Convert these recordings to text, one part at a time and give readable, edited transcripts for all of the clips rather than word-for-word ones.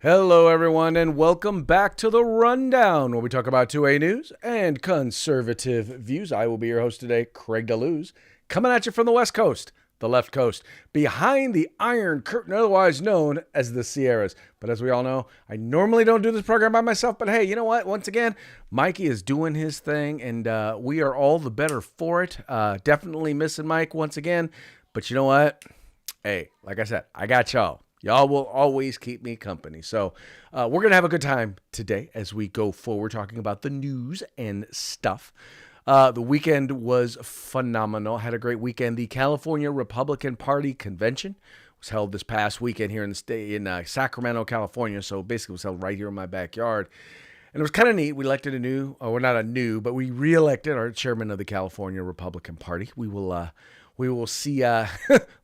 Hello, everyone, and welcome back to The Rundown, where we talk about 2A news and conservative views. I will be your host today, Craig DeLuz, coming at you from the West Coast, the left coast, behind the Iron Curtain, otherwise known as the Sierras. But as we all know, I normally don't do this program by myself, but hey, you know what? Once again, Mikey is doing his thing, and we are all the better for it. Definitely missing Mike once again, but you know what? Hey, like I said, I got y'all. Y'all will always keep me company. So we're going to have a good time today as we go forward talking about the news and stuff. The weekend was phenomenal. Had a great weekend. The California Republican Party convention was held this past weekend here in the state in Sacramento, California. So basically it was held right here in my backyard. And it was kind of neat. We elected but we re-elected our chairman of the California Republican Party. We will see.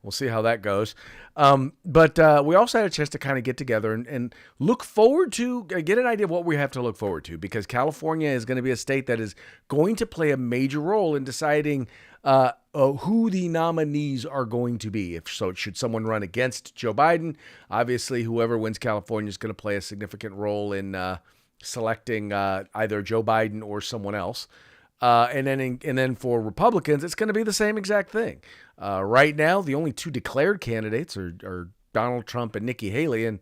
We'll see how that goes. But we also had a chance to kind of get together and look forward to get an idea of what we have to look forward to, because California is going to be a state that is going to play a major role in deciding who the nominees are going to be. If so, should someone run against Joe Biden? Obviously, whoever wins California is going to play a significant role in selecting either Joe Biden or someone else. And then for Republicans, it's going to be the same exact thing. Right now, the only two declared candidates are Donald Trump and Nikki Haley.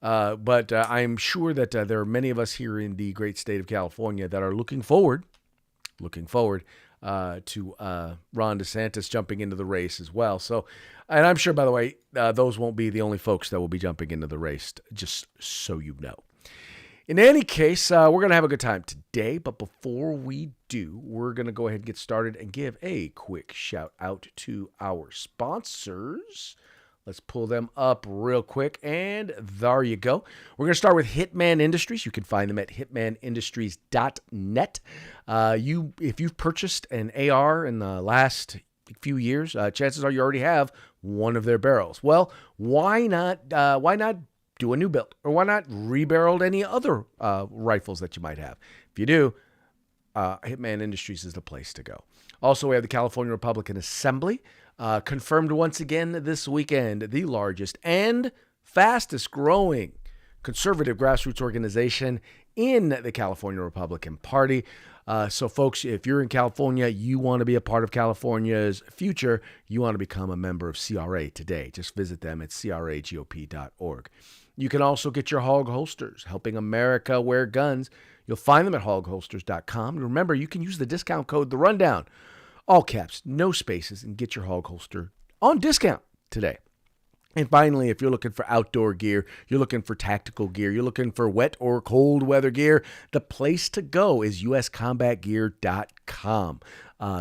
But I'm sure that there are many of us here in the great state of California that are looking forward to Ron DeSantis jumping into the race as well. So, and I'm sure, by the way, those won't be the only folks that will be jumping into the race, just so you know. In any case, we're going to have a good time today, but before we do, we're going to go ahead and get started and give a quick shout out to our sponsors. Let's pull them up real quick, and there you go. We're going to start with Hitman Industries. You can find them at hitmanindustries.net. If you've purchased an AR in the last few years, chances are you already have one of their barrels. Well, why not do a new build? Or why not rebarrel any other rifles that you might have? If you do, Hitman Industries is the place to go. Also, we have the California Republican Assembly, confirmed once again this weekend, the largest and fastest growing conservative grassroots organization in the California Republican Party. So folks, if you're in California, you want to be a part of California's future, you want to become a member of CRA today. Just visit them at cragop.org. You can also get your hog holsters, helping America wear guns. You'll find them at hogholsters.com. Remember, you can use the discount code The Rundown, all caps, no spaces, and get your hog holster on discount today. And finally, if you're looking for outdoor gear, you're looking for tactical gear, you're looking for wet or cold weather gear, the place to go is uscombatgear.com.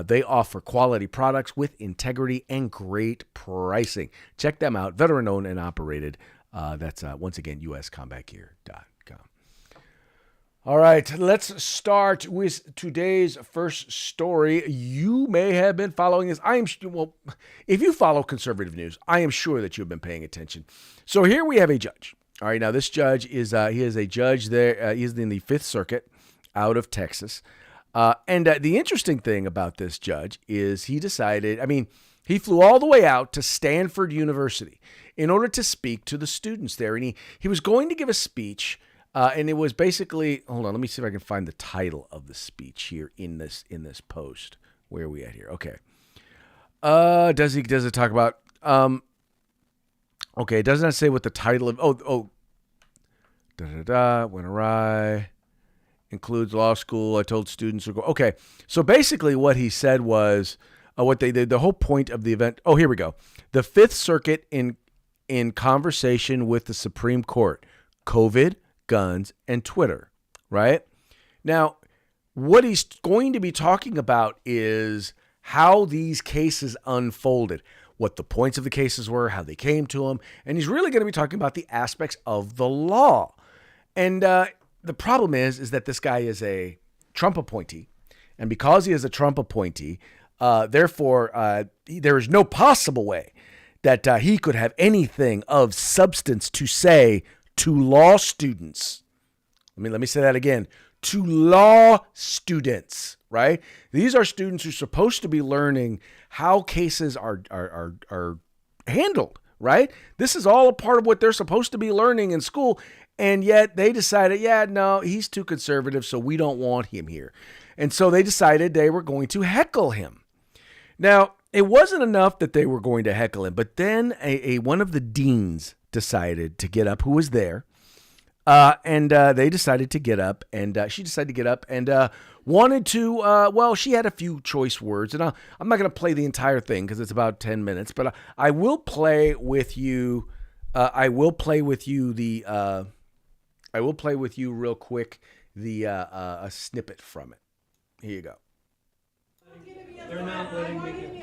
They offer quality products with integrity and great pricing. Check them out, veteran-owned and operated. That's, once again, uscombatgear.com. All right, let's start with today's first story. You may have been following this. If you follow conservative news, I am sure that you've been paying attention. So here we have a judge. All right, now this judge is he is a judge there. He's in the Fifth Circuit out of Texas. And the interesting thing about this judge is he flew all the way out to Stanford University in order to speak to the students there. And he was going to give a speech, and it was basically, hold on, let me see if I can find the title of the speech here in this post. Where are we at here? Okay. Does it talk about, okay, it does not say what the title of, went awry, includes law school. I told students to go. Okay. So basically what he said was, what they did, the whole point of the event. Oh, here we go. The Fifth Circuit in conversation with the Supreme Court, COVID, guns, and Twitter, right? Now, what he's going to be talking about is how these cases unfolded, what the points of the cases were, how they came to him, and he's really going to be talking about the aspects of the law. And the problem is that this guy is a Trump appointee, and because he is a Trump appointee, therefore, there is no possible way that he could have anything of substance to say to law students. Let me say that again. To law students, right? These are students who are supposed to be learning how cases are handled, right? This is all a part of what they're supposed to be learning in school. And yet they decided, yeah, no, he's too conservative, so we don't want him here. And so they decided they were going to heckle him. Now, it wasn't enough that they were going to heckle him, but then one of the deans decided to get up, who was there, and they decided to get up, and she decided to get up and wanted to, well, she had a few choice words, and I'm not going to play the entire thing because it's about 10 minutes, but I will play with you. I will play with you real quick a snippet from it. Here you go. They're not letting me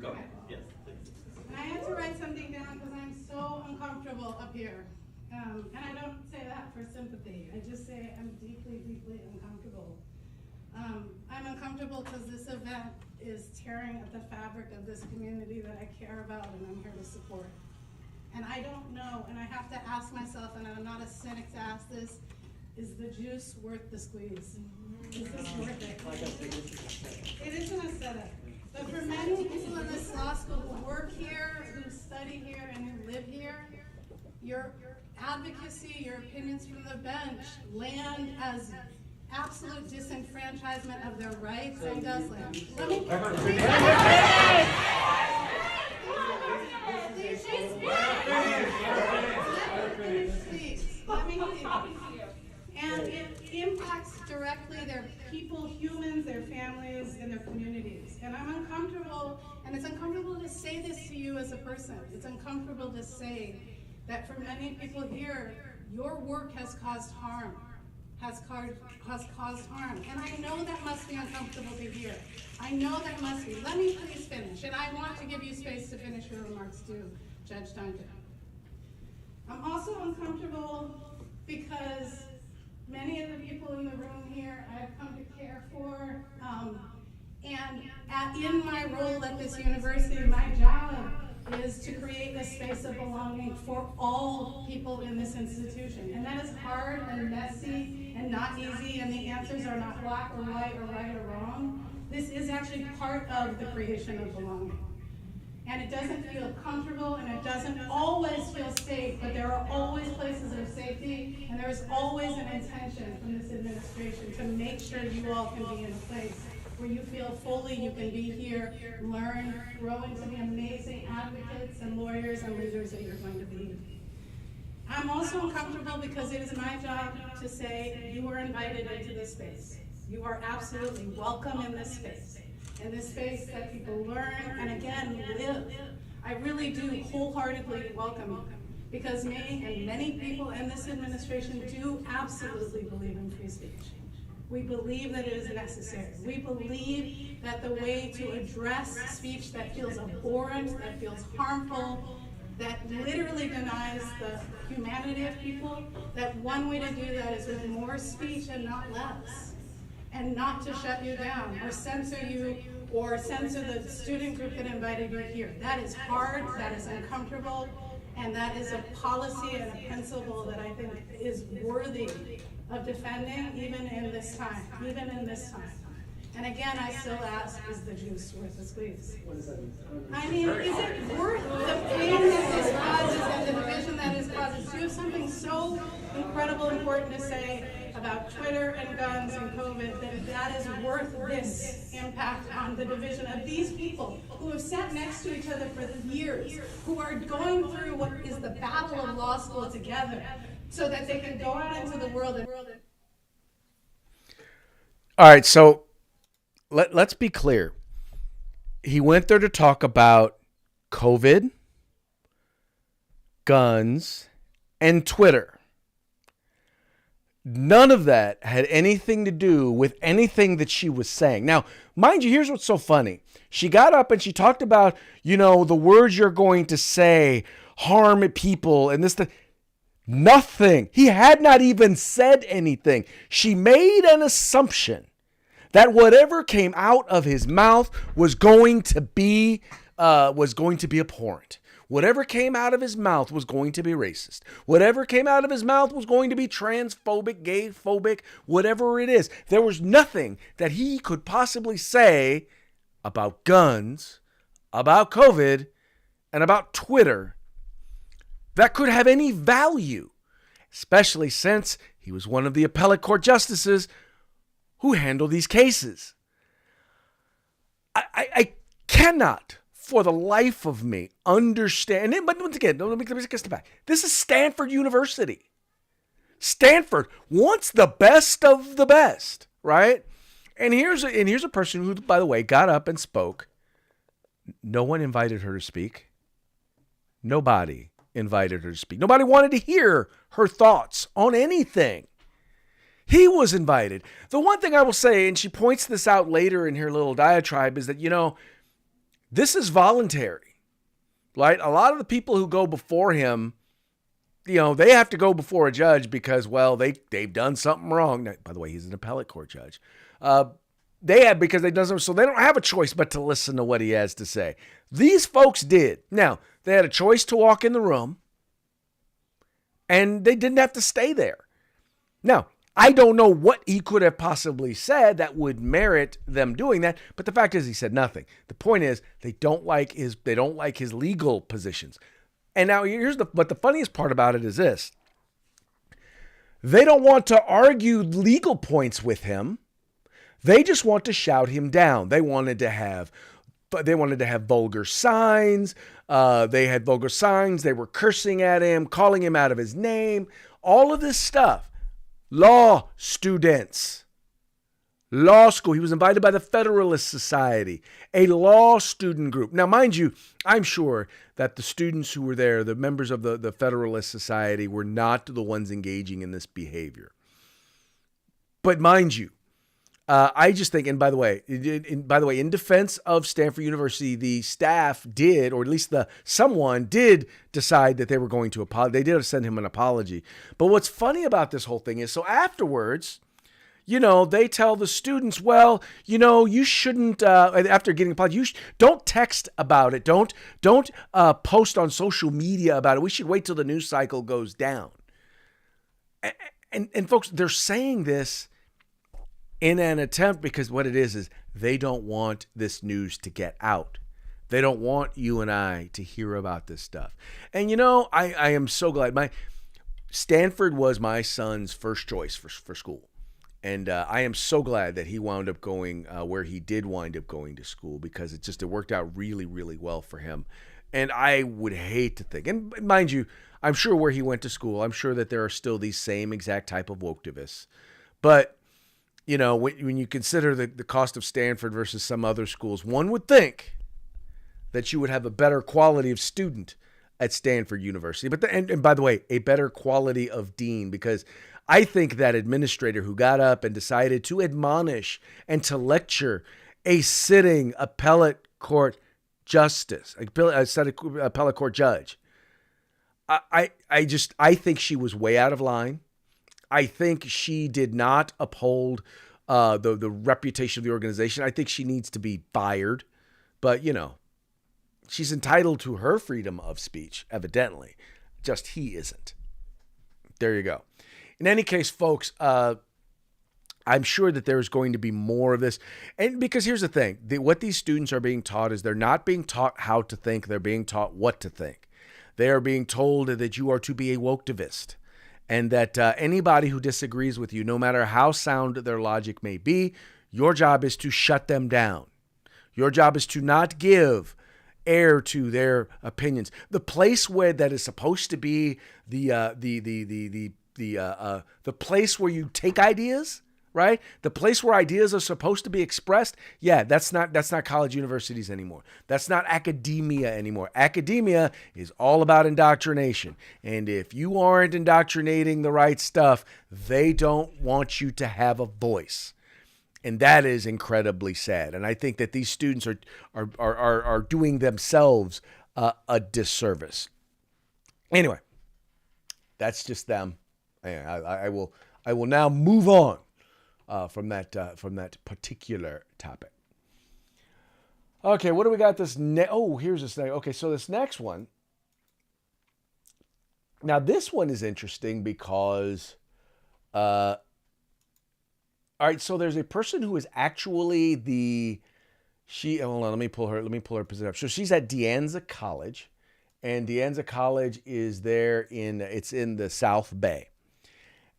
go. Yes, please. I have to write something down because I'm so uncomfortable up here. And I don't say that for sympathy. I just say I'm deeply, deeply uncomfortable. I'm uncomfortable because this event is tearing at the fabric of this community that I care about and I'm here to support. And I don't know, and I have to ask myself, and I'm not a cynic to ask this, is the juice worth the squeeze? Is this worth it? It isn't a setup. But for many people in this law school who work here, who study here, and who live here, your advocacy, your opinions from the bench land as absolute disenfranchisement of their rights and does land. Let me And it impacts directly their people, humans, their families, and their communities. And I'm uncomfortable, and it's uncomfortable to say this to you as a person. It's uncomfortable to say that for many people here, your work has caused harm, has caused harm. And I know that must be uncomfortable to hear. I know that must be. Let me please finish, and I want to give you space to finish your remarks too, Judge Duncan. I'm also uncomfortable because many of the people in the room here I've come to care for, and in my role at this university, my job is to create a space of belonging for all people in this institution. And that is hard and messy and not easy, and the answers are not black or white or right or wrong. This is actually part of the creation of belonging. And it doesn't feel comfortable, and it doesn't always feel safe, but there are always places of safety, and there is always an intention from this administration to make sure you all can be in a place where you feel fully you can be here, learn, grow into the amazing advocates and lawyers and leaders that you're going to be. I'm also uncomfortable because it is my job to say you are invited into this space. You are absolutely welcome in this space. In this space that people learn and again live. I really do wholeheartedly welcome you because me and many people in this administration do absolutely believe in free speech. We believe that it is necessary. We believe that the way to address speech that feels abhorrent, that feels harmful, that literally denies the humanity of people, that one way to do that is with more speech and not less. And not to shut you down or censor you or censor the student group that invited you here. That is hard, that is uncomfortable, and that is a policy and a principle that I think is worthy of defending even in this time, And again, I still ask, is the juice worth the squeeze? What does that mean? I mean, is it worth the pain that this causes and the division that it causes? Do you have something so incredible important to say about Twitter and guns and COVID that is worth this impact on the division of these people who have sat next to each other for years, who are going through what is the battle of law school together so that they can go out into the world and... All right, so let's be clear. He went there to talk about COVID, guns, and Twitter. None of that had anything to do with anything that she was saying. Now, mind you, here's what's so funny. She got up and she talked about, the words you're going to say harm people and this. Nothing. He had not even said anything. She made an assumption that whatever came out of his mouth was going to be abhorrent. Whatever came out of his mouth was going to be racist. Whatever came out of his mouth was going to be transphobic, gay-phobic, whatever it is. There was nothing that he could possibly say about guns, about COVID, and about Twitter that could have any value. especially since he was one of the appellate court justices who handle these cases. I cannot, for the life of me, understand. But once again, let me take a step back. This is Stanford University. Stanford wants the best of the best, right? And here's a person who, by the way, got up and spoke. No one invited her to speak. Nobody invited her to speak. Nobody wanted to hear her thoughts on anything. He was invited. The one thing I will say, and she points this out later in her little diatribe, is that, this is voluntary, right? A lot of the people who go before him, they have to go before a judge because, well, they've done something wrong. Now, by the way, he's an appellate court judge. Because they've done something, so they don't have a choice but to listen to what he has to say. These folks did. Now, they had a choice to walk in the room, and they didn't have to stay there. Now, I don't know what he could have possibly said that would merit them doing that, but the fact is he said nothing. The point is they don't like his legal positions. And now but the funniest part about it is this. They don't want to argue legal points with him. They just want to shout him down. They wanted to have vulgar signs. They had vulgar signs. They were cursing at him, calling him out of his name, all of this stuff. Law students, law school. He was invited by the Federalist Society, a law student group. Now, mind you, I'm sure that the students who were there, the members of the Federalist Society, were not the ones engaging in this behavior. But mind you, I just think, and by the way, in defense of Stanford University, the staff did, or at least someone did decide that they were going to apologize. They did send him an apology. But what's funny about this whole thing is, so afterwards, they tell the students, well, you shouldn't, after getting apology, don't text about it. Don't post on social media about it. We should wait till the news cycle goes down. And folks, they're saying this in an attempt, because what it is they don't want this news to get out. They don't want you and I to hear about this stuff. And I am so glad. Stanford was my son's first choice for school. And I am so glad that he wound up going where he did wind up going to school, because it worked out really, really well for him. And I would hate to think, and mind you, I'm sure where he went to school, I'm sure that there are still these same exact type of Woketivists. But when you consider the cost of Stanford versus some other schools, one would think that you would have a better quality of student at Stanford University. But and by the way, a better quality of dean, because I think that administrator who got up and decided to admonish and to lecture a sitting appellate court justice, appellate court judge, I think she was way out of line. I think she did not uphold the reputation of the organization. I think she needs to be fired. But, she's entitled to her freedom of speech, evidently. Just he isn't. There you go. In any case, folks, I'm sure that there's going to be more of this. And because here's the thing. What these students are being taught is they're not being taught how to think. They're being taught what to think. They are being told that you are to be a Woketivists. And that anybody who disagrees with you, no matter how sound their logic may be, your job is to shut them down. Your job is to not give air to their opinions. The place where that is supposed to be the place where you take ideas, right? The place where ideas are supposed to be expressed. Yeah, that's not college universities anymore. That's not academia anymore. Academia is all about indoctrination. And if you aren't indoctrinating the right stuff, they don't want you to have a voice. And that is incredibly sad. And I think that these students are doing themselves a disservice. Anyway, that's just them. I will now move on from that particular topic. Okay, what do we got here's this thing. Okay, so this next one. Now this one is interesting because all right, so there's a person who is actually hold on, let me pull her position up. So she's at De Anza College, and De Anza College is in the South Bay.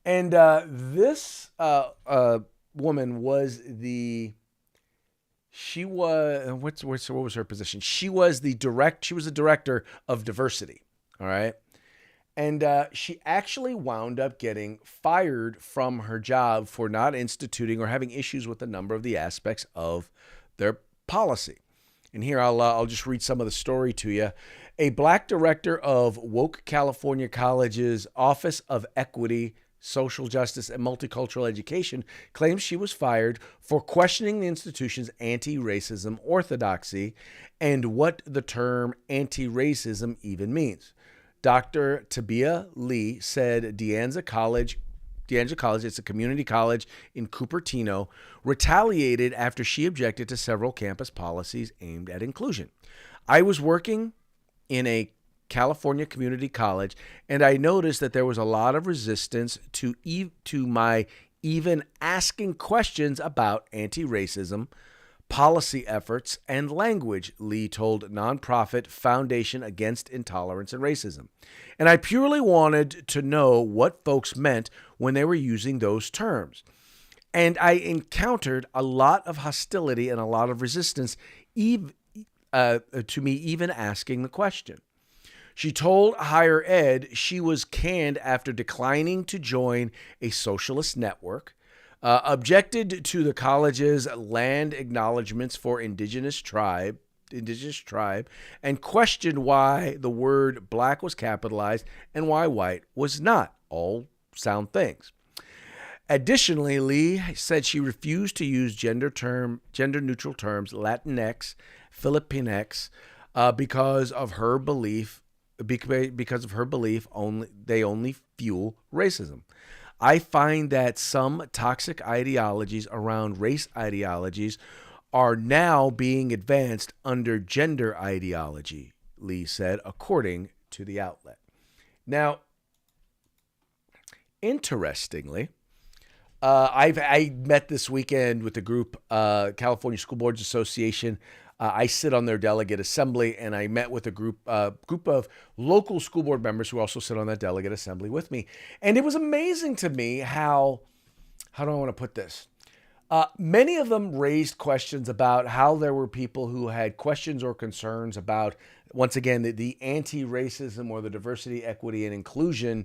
And this woman was what was her position? She was the director of diversity. All right. And she actually wound up getting fired from her job for not instituting or having issues with a number of the aspects of their policy. And here I'll just read some of the story to you. A black director of Woke California College's Office of Equity, Social Justice, and Multicultural Education claims she was fired for questioning the institution's anti-racism orthodoxy and what the term anti-racism even means. Dr. Tabia Lee said De Anza College, it's a community college in Cupertino, retaliated after she objected to several campus policies aimed at inclusion. I was working in a California community college, and I noticed that there was a lot of resistance to my even asking questions about anti-racism, policy efforts, and language, Lee told nonprofit Foundation Against Intolerance and Racism. And I purely wanted to know what folks meant when they were using those terms. And I encountered a lot of hostility and a lot of resistance to me even asking the question. She told Higher Ed she was canned after declining to join a socialist network, objected to the college's land acknowledgments for indigenous tribe, and questioned why the word black was capitalized and why white was not. All sound things. Additionally, Lee said she refused to use gender-neutral terms Latinx, Filipinx, because of her belief they only fuel racism. I find that some toxic ideologies around race ideologies are now being advanced under gender ideology, Lee said, according to the outlet. Now, interestingly, I met this weekend with the group, California School Boards Association. I sit on their delegate assembly, and I met with a group of local school board members who also sit on that delegate assembly with me. And it was amazing to me how do I want to put this? Many of them raised questions about how there were people who had questions or concerns about, once again, the anti-racism or the diversity, equity, and inclusion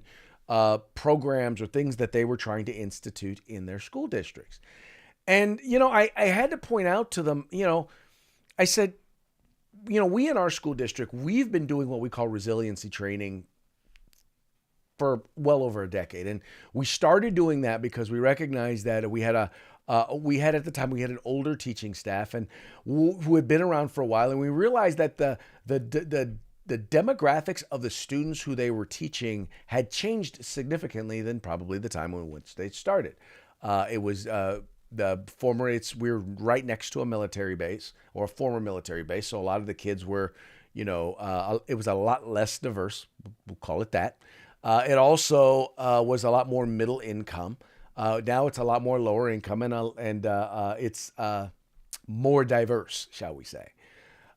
programs or things that they were trying to institute in their school districts. And, I had to point out to them, I said, we in our school district, we've been doing what we call resiliency training for well over a decade. And we started doing that because we recognized that we had at the time an older teaching staff and who had been around for a while. And we realized that the demographics of the students who they were teaching had changed significantly than probably the time in which they started. It was we were right next to a military base or a former military base. So a lot of the kids were, it was a lot less diverse. We'll call it that. It also was a lot more middle income. Now it's a lot more lower income and it's more diverse, shall we say.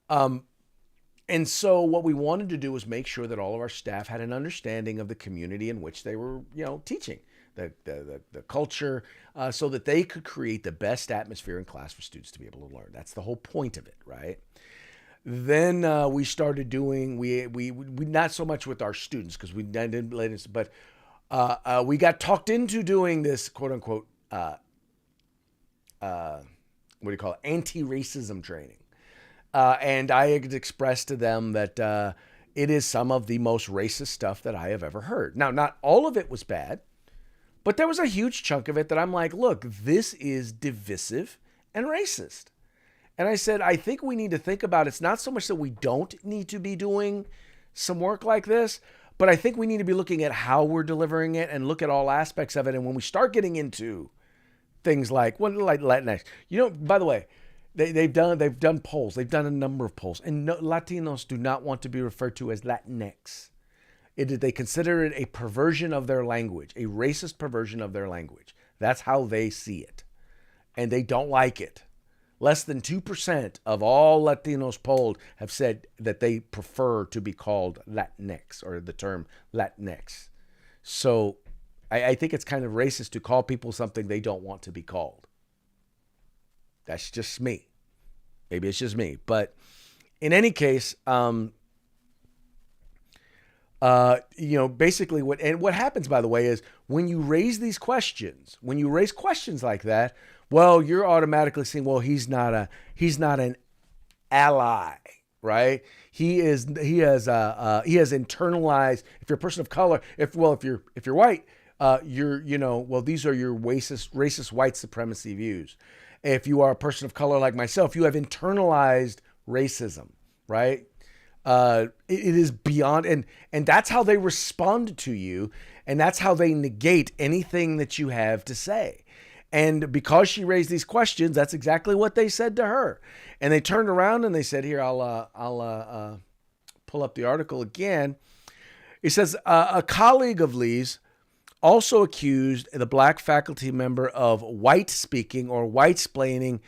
And so what we wanted to do was make sure that all of our staff had an understanding of the community in which they were, teaching. The culture, so that they could create the best atmosphere in class for students to be able to learn. That's the whole point of it, right? Then we started doing we not so much with our students because we didn't let us, but we got talked into doing this quote unquote anti-racism training, and I had expressed to them that it is some of the most racist stuff that I have ever heard. Now, not all of it was bad. But there was a huge chunk of it that I'm like, look, this is divisive and racist. And I said, I think we need to think about it's not so much that we don't need to be doing some work like this, but I think we need to be looking at how we're delivering it and look at all aspects of it. And when we start getting into things like Latinx, by the way, they've done polls. They've done a number of polls. And Latinos do not want to be referred to as Latinx. They consider it a perversion of their language, a racist perversion of their language. That's how they see it. And they don't like it. Less than 2% of all Latinos polled have said that they prefer to be called Latinx or the term Latinx. So I think it's kind of racist to call people something they don't want to be called. That's just me. Maybe it's just me. But in any case, basically what happens, by the way, is when you raise these questions, when you raise questions like that, well, you're automatically saying, well, he's not an ally, right? He has internalized. If you're a person of color, if you're white, these are your racist white supremacy views. If you are a person of color like myself, you have internalized racism, right? It is beyond, and that's how they respond to you, and that's how they negate anything that you have to say. And because she raised these questions, that's exactly what they said to her. And they turned around and they said, "Here, I'll pull up the article again." It says a colleague of Lee's also accused the black faculty member of white speaking or white splaining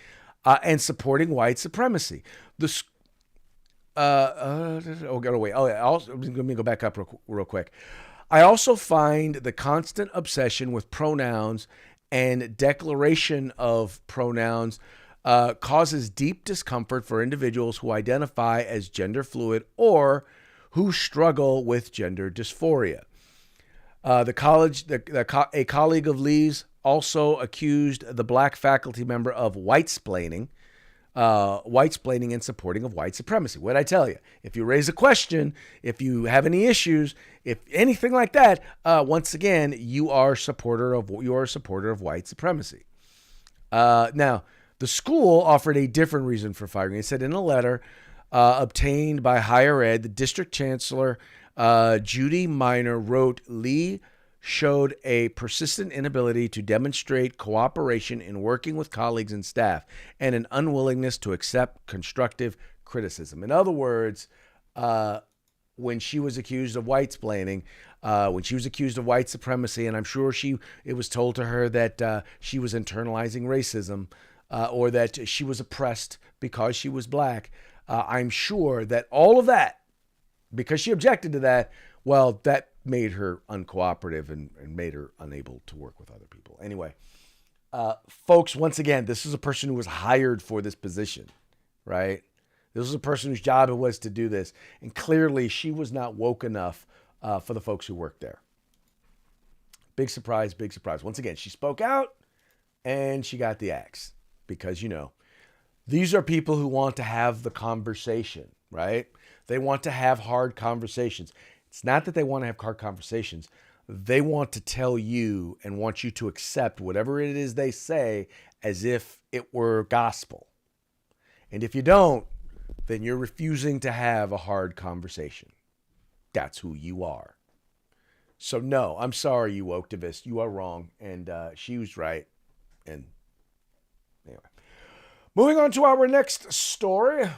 and supporting white supremacy. Also, let me go back up real quick. I also find the constant obsession with pronouns and declaration of pronouns causes deep discomfort for individuals who identify as gender fluid or who struggle with gender dysphoria. A colleague of Lee's also accused the black faculty member of white splaining and supporting of white supremacy. What'd I tell you? If you raise a question, if you have any issues, if anything like that, once again, you are a supporter of white supremacy. Now, the school offered a different reason for firing. It said in a letter obtained by Higher Ed, the district chancellor, Judy Minor, wrote, Lee showed a persistent inability to demonstrate cooperation in working with colleagues and staff and an unwillingness to accept constructive criticism. In other words, when she was accused of white splaining, when she was accused of white supremacy, and I'm sure it was told to her that she was internalizing racism or that she was oppressed because she was black, I'm sure that all of that, because she objected to that, well, that made her uncooperative and made her unable to work with other people. Anyway, folks, once again, this is a person who was hired for this position, right? This was a person whose job it was to do this. And clearly she was not woke enough for the folks who worked there. Big surprise, big surprise. Once again, she spoke out and she got the axe because, these are people who want to have the conversation, right? They want to have hard conversations. It's not that they want to have hard conversations. They want to tell you and want you to accept whatever it is they say as if it were gospel. And if you don't, then you're refusing to have a hard conversation. That's who you are. So no, I'm sorry, you Woketivists. You are wrong. And she was right. And anyway. Moving on to our next story.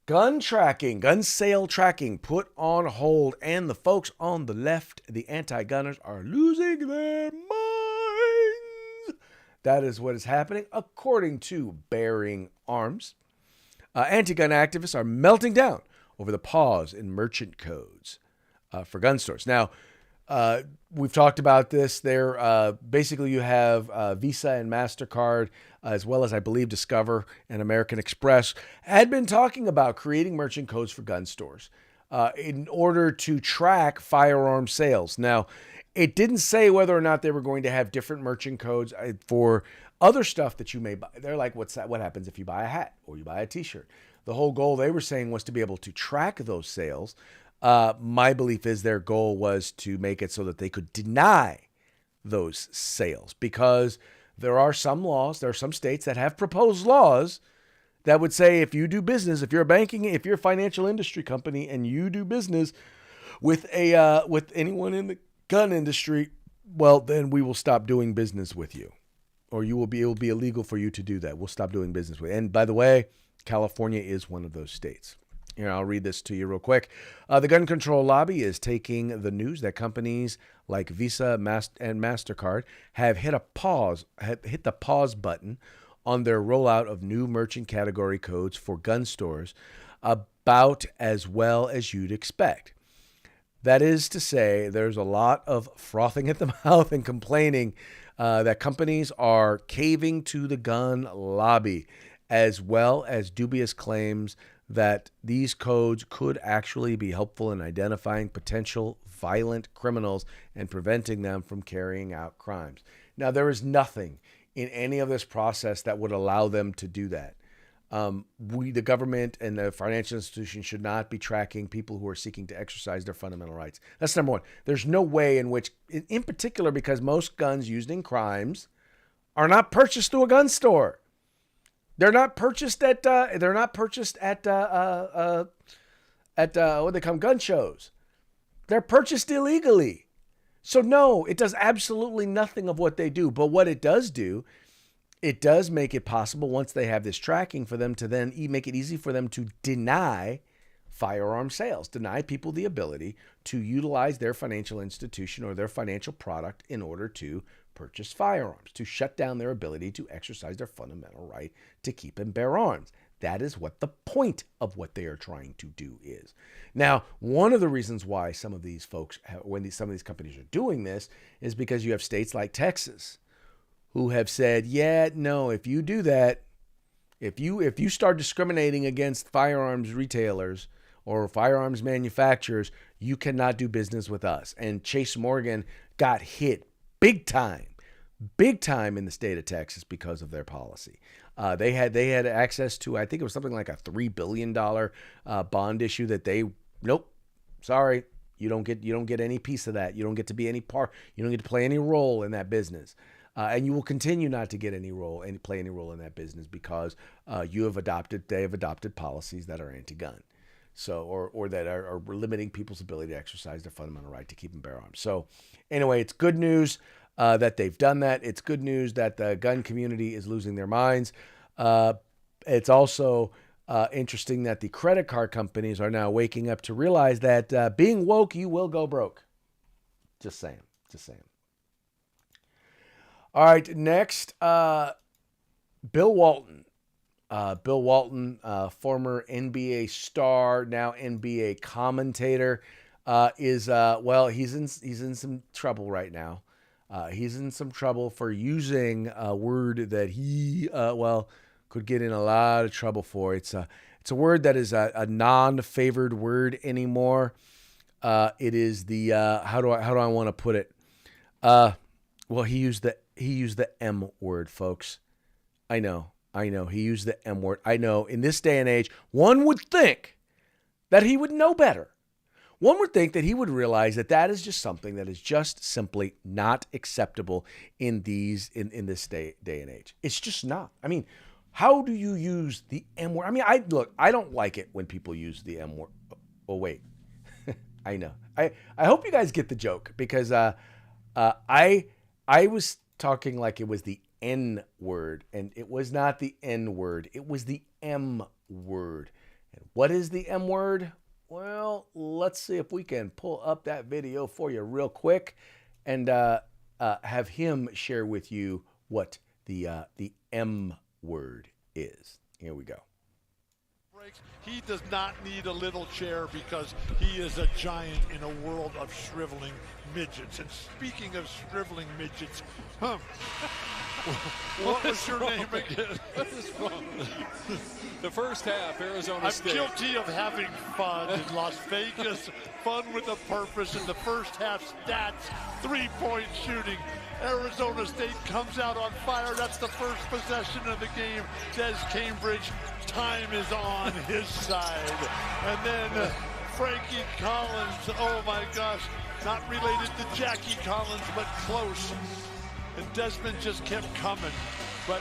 Gun sale tracking put on hold, and the folks on the left, the anti-gunners, are losing their minds. That is what is happening, according to Bearing Arms. Anti-gun activists are melting down over the pause in merchant codes for gun stores. Now, we've talked about this. Basically, you have Visa and MasterCard, as well as, I believe, Discover and American Express, had been talking about creating merchant codes for gun stores in order to track firearm sales. Now, it didn't say whether or not they were going to have different merchant codes for other stuff that you may buy. They're like, what happens if you buy a hat or you buy a t-shirt? The whole goal, they were saying, was to be able to track those sales. My belief is their goal was to make it so that they could deny those sales, because there are some states that have proposed laws that would say if you do business, if you're a financial industry company and you do business with anyone in the gun industry, well, then we will stop doing business with you, or it will be illegal for you to do that. We'll stop doing business with you. And by the way, California is one of those states. Here, I'll read this to you real quick. The gun control lobby is taking the news that companies like Visa and MasterCard have hit the pause button on their rollout of new merchant category codes for gun stores about as well as you'd expect. That is to say, there's a lot of frothing at the mouth and complaining that companies are caving to the gun lobby, as well as dubious claims that these codes could actually be helpful in identifying potential violent criminals and preventing them from carrying out crimes. Now, there is nothing in any of this process that would allow them to do that. The government and the financial institutions should not be tracking people who are seeking to exercise their fundamental rights. That's number one. There's no way in which, in particular, because most guns used in crimes are not purchased through a gun store. They're not purchased at what they call gun shows. They're purchased illegally. So no, it does absolutely nothing of what they do. But what it does do, it does make it possible, once they have this tracking, for them to then make it easy for them to deny firearm sales, deny people the ability to utilize their financial institution or their financial product in order to purchase firearms, to shut down their ability to exercise their fundamental right to keep and bear arms. That is what the point of what they are trying to do is. Now, one of the reasons why some of these folks, some of these companies are doing this, is because you have states like Texas who have said, yeah, no, if you do that, if you start discriminating against firearms retailers or firearms manufacturers, you cannot do business with us. And Chase Morgan got hit big time in the state of Texas because of their policy. They had access to, I think it was something like a $3 billion bond issue that nope, sorry, you don't get any piece of that. You don't get to be any part. You don't get to play any role in that business. And you will continue not to get any role and play any role in that business because they have adopted policies that are anti-gun. So, or that are limiting people's ability to exercise their fundamental right to keep and bear arms. So anyway, it's good news that they've done that. It's good news that the gun community is losing their minds. It's also interesting that the credit card companies are now waking up to realize that being woke, you will go broke. Just saying. All right, next, Bill Walton. Bill Walton, former NBA star, now NBA commentator, he's in some trouble right now. He's in some trouble for using a word that he could get in a lot of trouble for. It's a word that is a non-favored word anymore. It is the how do I want to put it? He used the M word, folks. I know. He used the M word. I know. In this day and age, one would think that he would know better. One would think that he would realize that is just something that is just simply not acceptable in this day and age. It's just not. I mean, how do you use the M word? I mean, I don't like it when people use the M word. Oh, wait. I know. I hope you guys get the joke because I was talking like it was the N word, and it was not the N word. It was the M word. And what is the M word? Well, let's see if we can pull up that video for you real quick and have him share with you what the M word is. Here we go. He does not need a little chair because he is a giant in a world of shriveling midgets. And speaking of shriveling midgets, what was your name again? The first half, Arizona State. I'm guilty of having fun in Las Vegas. Fun with a purpose. In the first half stats, 3-point shooting. Arizona State comes out on fire. That's the first possession of the game. Des Cambridge, time is on his side. And then Frankie Collins, oh my gosh, not related to Jackie Collins, but close. And Desmond just kept coming. But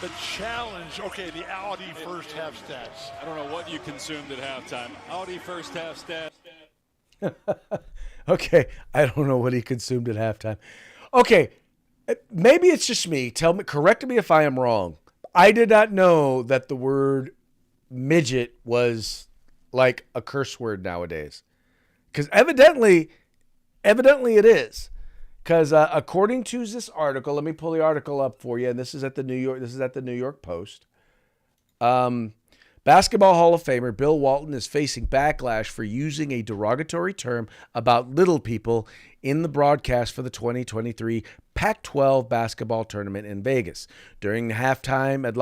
the challenge, okay, the Audi first half stats. I don't know what you consumed at halftime. Audi first half stats. Okay, I don't know what he consumed at halftime. Okay, maybe it's just me. Correct me if I am wrong. I did not know that the word midget was like a curse word nowadays. Because evidently it is. Because according to this article, let me pull the article up for you, and this is at the New York Post. Basketball Hall of Famer Bill Walton is facing backlash for using a derogatory term about little people in the broadcast for the 2023 Pac-12 basketball tournament in Vegas. During halftime at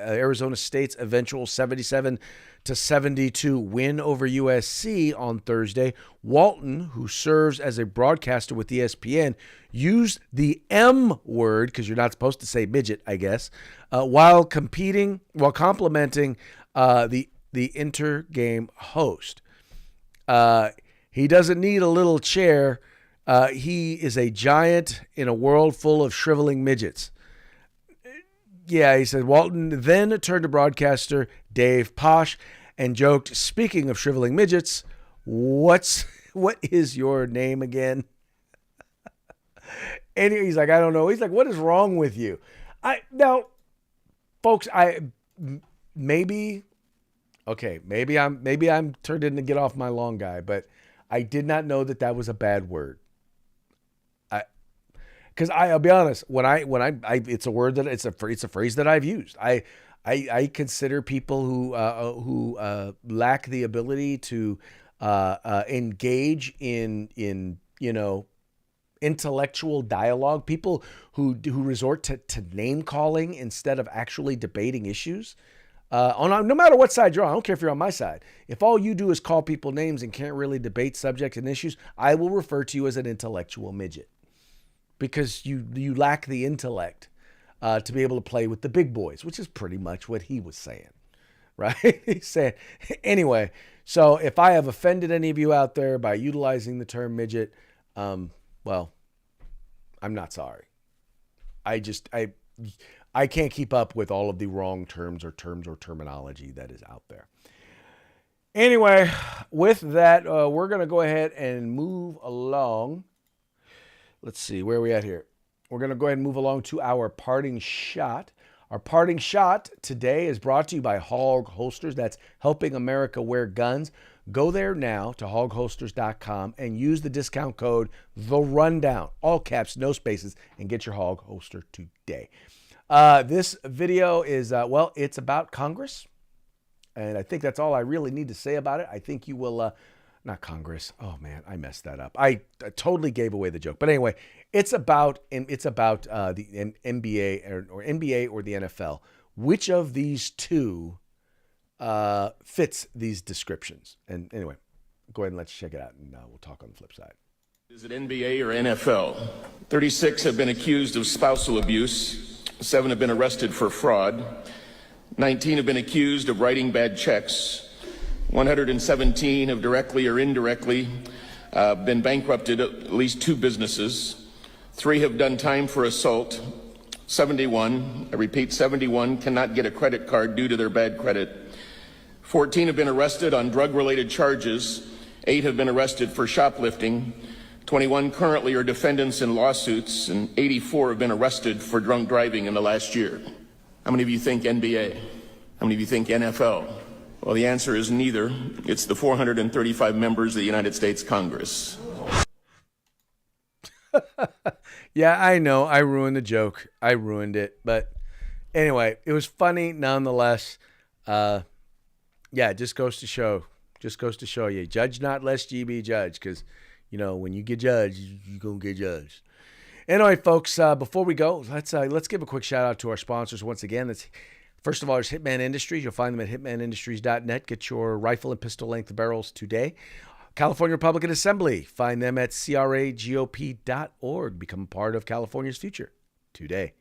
Arizona State's eventual 77-72 win over USC on Thursday, Walton, who serves as a broadcaster with ESPN, used the M word, because you're not supposed to say midget, I guess, while complimenting the inter-game host. He doesn't need a little chair. He is a giant in a world full of shriveling midgets. Yeah, he said. Walton then turned to broadcaster Dave Posh and joked, speaking of shriveling midgets, what is your name again? And he's like, I don't know. He's like, what is wrong with you? Now, folks, maybe I'm turned in to get off my lawn guy, but I did not know that was a bad word. Because I'll be honest, when I it's a word that it's a phrase that I've used. I consider people who lack the ability to engage in intellectual dialogue, people who resort to name calling instead of actually debating issues. No matter what side you're on, I don't care if you're on my side. If all you do is call people names and can't really debate subjects and issues, I will refer to you as an intellectual midget. Because you lack the intellect to be able to play with the big boys, which is pretty much what he was saying, right? He's saying, anyway, so if I have offended any of you out there by utilizing the term midget, well, I'm not sorry. I can't keep up with all of the wrong terms or terminology that is out there. Anyway, with that, we're going to go ahead and move along. Let's see, where are we at here? We're going to go ahead and move along to our parting shot. Our parting shot today is brought to you by Hog Holsters. That's helping America wear guns. Go there now to hogholsters.com and use the discount code The Rundown, all caps, no spaces, and get your Hog Holster today. This video is, it's about Congress. And I think that's all I really need to say about it. I think you will... Not Congress. Oh man, I messed that up. I totally gave away the joke. But anyway, it's about the NBA or NBA or the NFL. Which of these two fits these descriptions? And anyway, go ahead and let's check it out, and we'll talk on the flip side. Is it NBA or NFL? 36 have been accused of spousal abuse. 7 have been arrested for fraud. 19 have been accused of writing bad checks. 117 have directly or indirectly been bankrupted at least 2 businesses. 3 have done time for assault. 71, I repeat, 71 cannot get a credit card due to their bad credit. 14 have been arrested on drug-related charges. 8 have been arrested for shoplifting. 21 currently are defendants in lawsuits, and 84 have been arrested for drunk driving in the last year. How many of you think NBA? How many of you think NFL? Well, the answer is neither. It's the 435 members of the United States Congress. Yeah, I know. I ruined the joke. I ruined it. But anyway, it was funny nonetheless. Yeah, it just goes to show. You. Judge not lest ye be judged. Because, when you get judged, you're going to get judged. Anyway, folks, before we go, let's give a quick shout out to our sponsors once again. First of all, there's Hitman Industries. You'll find them at hitmanindustries.net. Get your rifle and pistol length barrels today. California Republican Assembly. Find them at cragop.org. Become a part of California's future today.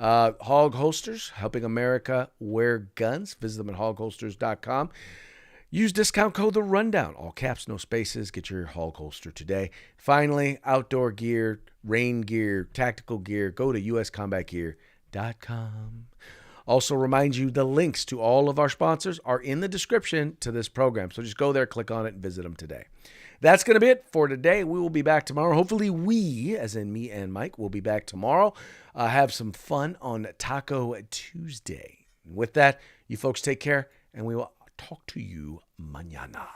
Hog Holsters, helping America wear guns. Visit them at hogholsters.com. Use discount code The Rundown. All caps, no spaces. Get your Hog Holster today. Finally, outdoor gear, rain gear, tactical gear. Go to uscombatgear.com. Also remind you the links to all of our sponsors are in the description to this program. So just go there, click on it, and visit them today. That's going to be it for today. We will be back tomorrow. Hopefully we, as in me and Mike, will be back tomorrow. Have some fun on Taco Tuesday. And with that, you folks take care, and we will talk to you mañana.